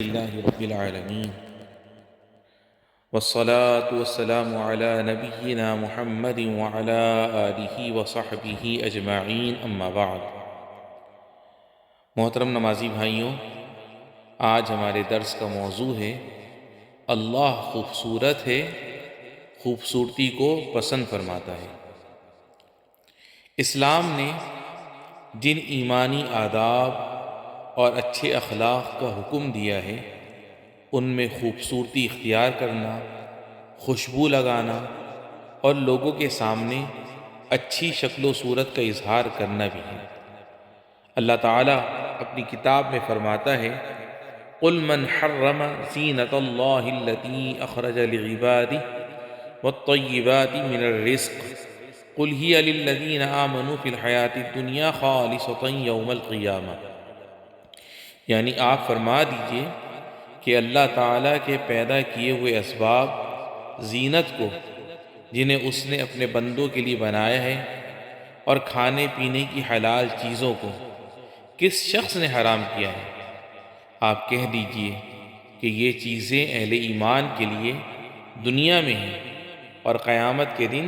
لله رب العالمين والصلاة والسلام على نبينا محمد وعلى آله وصحبه اجمعین اما بعد۔ محترم نمازی بھائیوں، آج ہمارے درس کا موضوع ہے اللہ خوبصورت ہے، خوبصورتی کو پسند فرماتا ہے۔ اسلام نے جن ایمانی آداب اور اچھے اخلاق کا حکم دیا ہے ان میں خوبصورتی اختیار کرنا، خوشبو لگانا اور لوگوں کے سامنے اچھی شکل و صورت کا اظہار کرنا بھی ہے۔ اللہ تعالیٰ اپنی کتاب میں فرماتا ہے قُلْ مَنْ حَرَّمَ زِینَةَ اللَّهِ الَّتِي أَخْرَجَ لِعِبَادِهِ وَالطَّیِّبَاتِ مِنَ الرِّزْقِ قُلْ هِیَ لِلَّذِینَ آمَنُوا فِی الْحَیَاةِ الدُّنْیَا خَالِصَةً یَوْمَ الْقِیَامَةِ، یعنی آپ فرما دیجئے کہ اللہ تعالیٰ کے پیدا کیے ہوئے اسباب، زینت کو جنہیں اس نے اپنے بندوں کے لیے بنایا ہے، اور کھانے پینے کی حلال چیزوں کو کس شخص نے حرام کیا ہے؟ آپ کہہ دیجئے کہ یہ چیزیں اہل ایمان کے لیے دنیا میں ہیں اور قیامت کے دن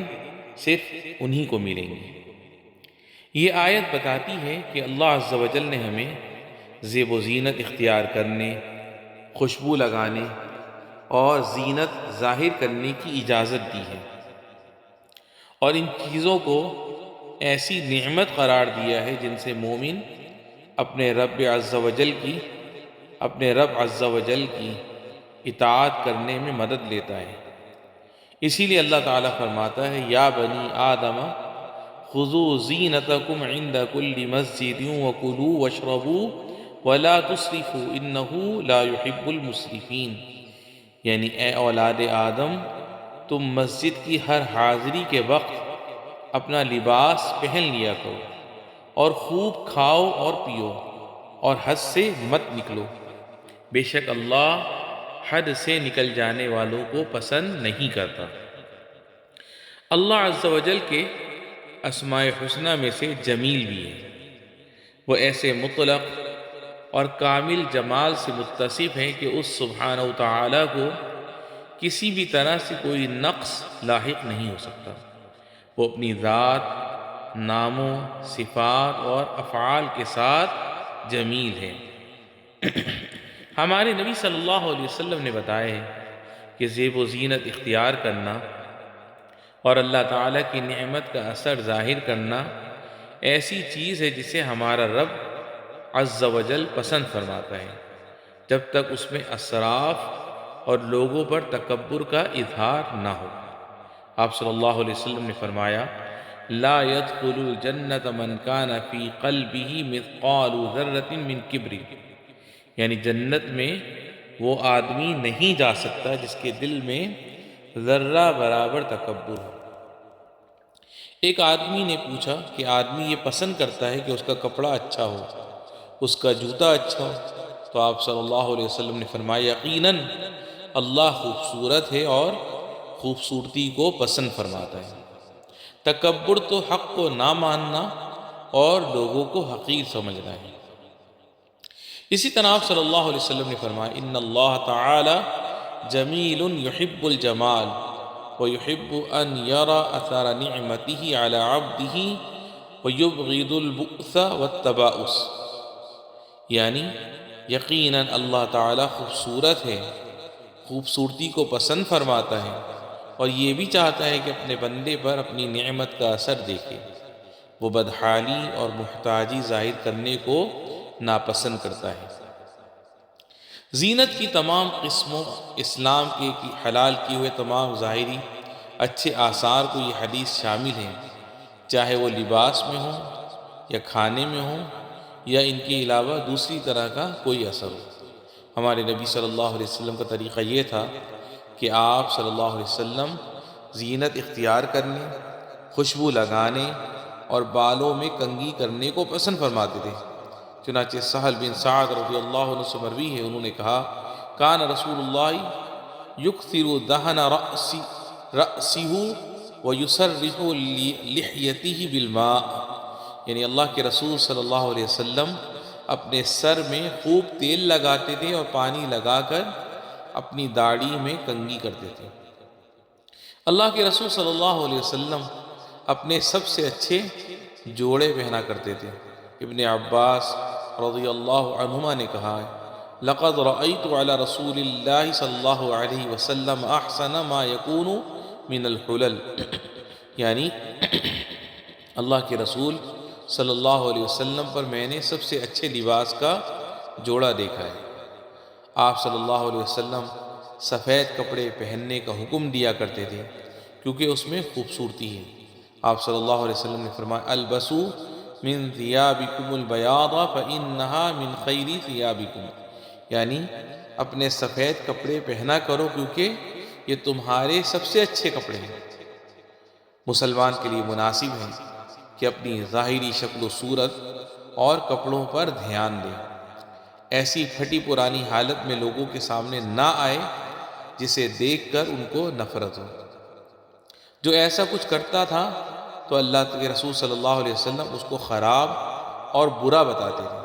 صرف انہی کو ملیں گے۔ یہ آیت بتاتی ہے کہ اللہ عز و جل نے ہمیں زیب و زینت اختیار کرنے، خوشبو لگانے اور زینت ظاہر کرنے کی اجازت دی ہے، اور ان چیزوں کو ایسی نعمت قرار دیا ہے جن سے مومن اپنے رب عز و جل کی اطاعت کرنے میں مدد لیتا ہے۔ اسی لیے اللہ تعالیٰ فرماتا ہے یا بنی آدم خذوا زینتکم عند کل مسجد وکلوا واشربوا ولا تسرفوا انہ لا يحب المسرفین، یعنی اے اولاد آدم، تم مسجد کی ہر حاضری کے وقت اپنا لباس پہن لیا کرو اور خوب کھاؤ اور پیو اور حد سے مت نکلو، بے شک اللہ حد سے نکل جانے والوں کو پسند نہیں کرتا۔ اللہ عز و جل کے اسماء حسنی میں سے جمیل بھی ہے۔ وہ ایسے مطلق اور کامل جمال سے متصف ہیں کہ اس سبحانہ و تعالیٰ کو کسی بھی طرح سے کوئی نقص لاحق نہیں ہو سکتا۔ وہ اپنی ذات، ناموں، صفات اور افعال کے ساتھ جمیل ہے۔ ہمارے نبی صلی اللہ علیہ وسلم نے بتایا ہے کہ زیب و زینت اختیار کرنا اور اللہ تعالیٰ کی نعمت کا اثر ظاہر کرنا ایسی چیز ہے جسے ہمارا رب عز و جل پسند فرماتا ہے، جب تک اس میں اسراف اور لوگوں پر تکبر کا اظہار نہ ہو۔ آپ صلی اللہ علیہ وسلم نے فرمایا لا يدخل الجنت من کان فی قلبہ مثقال ذرۃ من کبر، یعنی جنت میں وہ آدمی نہیں جا سکتا جس کے دل میں ذرہ برابر تکبر ہو۔ ایک آدمی نے پوچھا کہ آدمی یہ پسند کرتا ہے کہ اس کا کپڑا اچھا ہو، اس کا جوتا اچھا ہو، تو آپ صلی اللہ علیہ وسلم نے فرمایا یقیناً اللہ خوبصورت ہے اور خوبصورتی کو پسند فرماتا ہے۔ تکبر تو حق کو نہ ماننا اور لوگوں کو حقیر سمجھنا ہے۔ اسی طرح آپ صلی اللہ علیہ وسلم نے فرمایا ان اللہ تعالی جمیل یحب الجمال ویحب ان یرى اثر نعمته على عبده ویبغض البؤس والتباؤس، یعنی یقیناً اللہ تعالیٰ خوبصورت ہے، خوبصورتی کو پسند فرماتا ہے، اور یہ بھی چاہتا ہے کہ اپنے بندے پر اپنی نعمت کا اثر دیکھے۔ وہ بدحالی اور محتاجی ظاہر کرنے کو ناپسند کرتا ہے۔ زینت کی تمام قسموں، اسلام کے حلال کیے ہوئے تمام ظاہری اچھے آثار کو یہ حدیث شامل ہے، چاہے وہ لباس میں ہوں یا کھانے میں ہوں یا ان کے علاوہ دوسری طرح کا کوئی اثر ہو۔ ہمارے نبی صلی اللہ علیہ وسلم کا طریقہ یہ تھا کہ آپ صلی اللہ علیہ وسلم زینت اختیار کرنے، خوشبو لگانے اور بالوں میں کنگھی کرنے کو پسند فرماتے تھے۔ چنانچہ سہل بن سعد رضی اللہ عنہ سے مروی ہے، انہوں نے کہا کان رسول اللہ یکثر دہن رأسہ ویسرح لحیتہ بالماء، یعنی اللہ کے رسول صلی اللہ علیہ وسلم اپنے سر میں خوب تیل لگاتے تھے اور پانی لگا کر اپنی داڑھی میں کنگھی کرتے تھے۔ اللہ کے رسول صلی اللہ علیہ وسلم اپنے سب سے اچھے جوڑے پہنا کرتے تھے۔ ابن عباس رضی اللہ عنہما نے کہا ہے لقد رأيت على رسول اللہ صلی اللہ علیہ وسلم احسن ما يكون من الحلل، یعنی اللہ کے رسول صلی اللہ علیہ وسلم پر میں نے سب سے اچھے لباس کا جوڑا دیکھا ہے۔ آپ صلی اللہ علیہ وسلم سفید کپڑے پہننے کا حکم دیا کرتے تھے کیونکہ اس میں خوبصورتی ہے۔ آپ صلی اللہ علیہ وسلم نے فرمایا البسوا من ثيابكم البياض فإنها من خير ثيابكم، یعنی اپنے سفید کپڑے پہنا کرو کیونکہ یہ تمہارے سب سے اچھے کپڑے ہیں۔ مسلمان کے لیے مناسب ہے کہ اپنی ظاہری شکل و صورت اور کپڑوں پر دھیان دے، ایسی پھٹی پرانی حالت میں لوگوں کے سامنے نہ آئے جسے دیکھ کر ان کو نفرت ہو۔ جو ایسا کچھ کرتا تھا تو اللہ کے رسول صلی اللہ علیہ وسلم اس کو خراب اور برا بتاتے تھے۔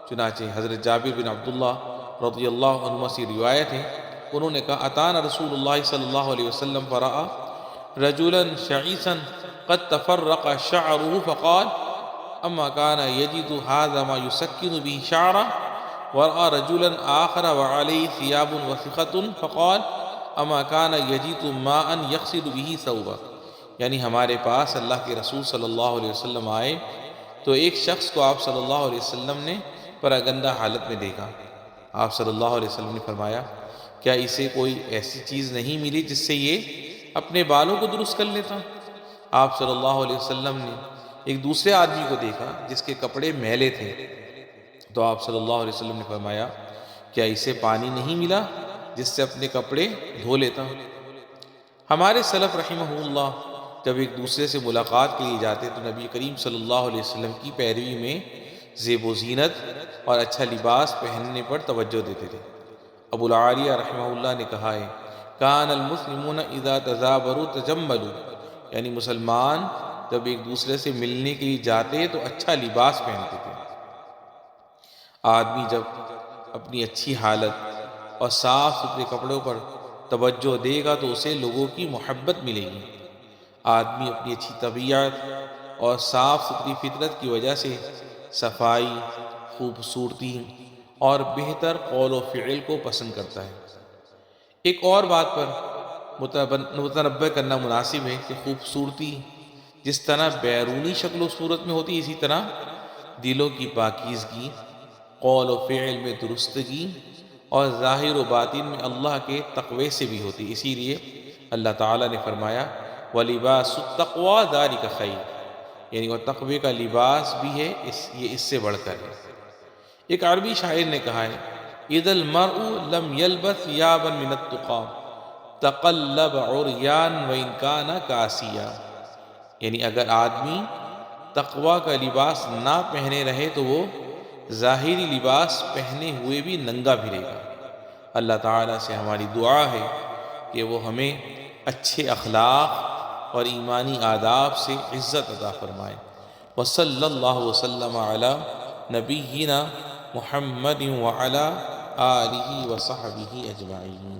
چنانچہ حضرت جابر بن عبداللہ رضی اللہ عنہ سے روایت ہے، انہوں نے کہا اتانا رسول اللہ صلی اللہ علیہ وسلم فرآ رجلا شعیثا قد تفرق شعره فقال اما كان يجد هذا ما يسكن به شعره، ورأى رجلا آخر وعليه ثياب وثقة فقال اما كان يجد ماء يغسل به ثوبه، یعنی ہمارے پاس اللہ کے رسول صلی اللہ علیہ وسلم آئے تو ایک شخص کو آپ صلی اللہ علیہ وسلم نے پراگندہ حالت میں دیکھا۔ آپ صلی اللہ علیہ وسلم نے فرمایا کیا اسے کوئی ایسی چیز نہیں ملی جس سے یہ اپنے بالوں کو درست کر لیتا؟ آپ صلی اللہ علیہ وسلم نے ایک دوسرے آدمی کو دیکھا جس کے کپڑے میلے تھے، تو آپ صلی اللہ علیہ وسلم نے فرمایا کیا اسے پانی نہیں ملا جس سے اپنے کپڑے دھو لیتا؟ ہمارے سلف رحمہ اللہ جب ایک دوسرے سے ملاقات کے لیے جاتے تو نبی کریم صلی اللہ علیہ وسلم کی پیروی میں زیب و زینت اور اچھا لباس پہننے پر توجہ دیتے تھے۔ ابو العالیہ رحمہ اللہ نے کہا ہے کان المسلمون اذا تزابروا تجملوا، یعنی مسلمان جب ایک دوسرے سے ملنے کے لیے جاتے تو اچھا لباس پہنتے تھے۔ آدمی جب اپنی اچھی حالت اور صاف ستھرے کپڑوں پر توجہ دے گا تو اسے لوگوں کی محبت ملے گی۔ آدمی اپنی اچھی طبیعت اور صاف ستھری فطرت کی وجہ سے صفائی، خوبصورتی اور بہتر قول و فعل کو پسند کرتا ہے۔ ایک اور بات پر متنبہ کرنا مناسب ہے کہ خوبصورتی جس طرح بیرونی شکل و صورت میں ہوتی ہے، اسی طرح دلوں کی پاکیزگی، قول و فعل میں درستگی اور ظاہر و باطن میں اللہ کے تقوی سے بھی ہوتی ہے۔ اسی لیے اللہ تعالیٰ نے فرمایا وَلِبَاسُ التَّقْوَىٰ ذَلِكَ خَيْرٌ، یعنی وہ تقوی کا لباس بھی ہے، یہ اس سے بڑھ کر ہے۔ ایک عربی شاعر نے کہا ہے اِذَا الْمَرْءُ لَمْ يَلْبَثْ ثِيَابًا مِنَ التُّقَىٰ تَقَلَّبَ عُرْيَانًا وَإِنْ كَانَ كَاسِيًا، یعنی اگر آدمی تقوی کا لباس نہ پہنے رہے تو وہ ظاہری لباس پہنے ہوئے بھی ننگا پھرے گا۔ اللہ تعالیٰ سے ہماری دعا ہے کہ وہ ہمیں اچھے اخلاق اور ایمانی آداب سے عزت عطا فرمائے۔ وصلی اللہ وسلم علی نبینا محمد وعلی آلہ وصحبہ اجمعین۔